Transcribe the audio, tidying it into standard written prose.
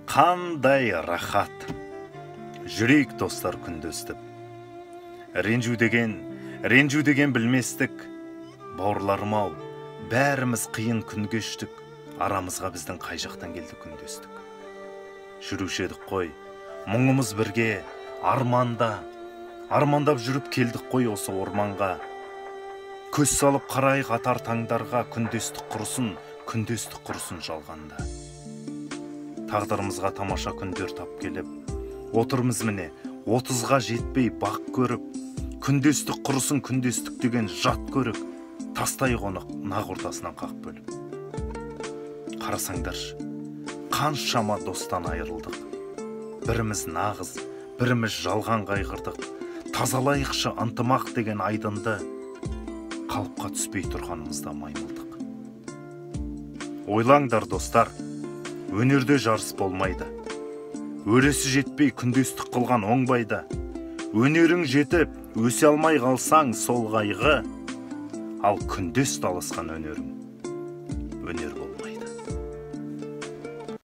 Қандай рахат, жүрек достар күндестіп. Ренжу деген білместік. Бауырларым-ау, бәріміз қиын күн кештік. Арамызға біздің қай жақтан келді күндестік. Жүруші едік қой, мұңымыз бірге, армандап жүріп келдік қой осы орманға. Көз салып қарайық атар таңдарға, күндестік құрысын жалғанда. Тағдырымызға тамаша күндер тап келіп, отырмыз міне 30-ға жетпей бақ көріп, күндестік құрысын күндестік деген жат көрік, тастай қонық нақ ортасынан қақ бөліп. Қарасаңдаршы, қаншама достан айырылдық. Біріміз нағыз, біріміз жалған қайғырдық. Тазалайықшы ынтымақ деген айдынды, қалыпқа түспей тұрғанымызда маймылдық. Ойлаңдар достар, өнерде жарыс болмайды. Өресі жетпей күндестік қылған оңбайды. Өнерің жетіп, өсе алмай қалсаң сол қайғы, ал күндес таласқан өнерің өнер болмайды.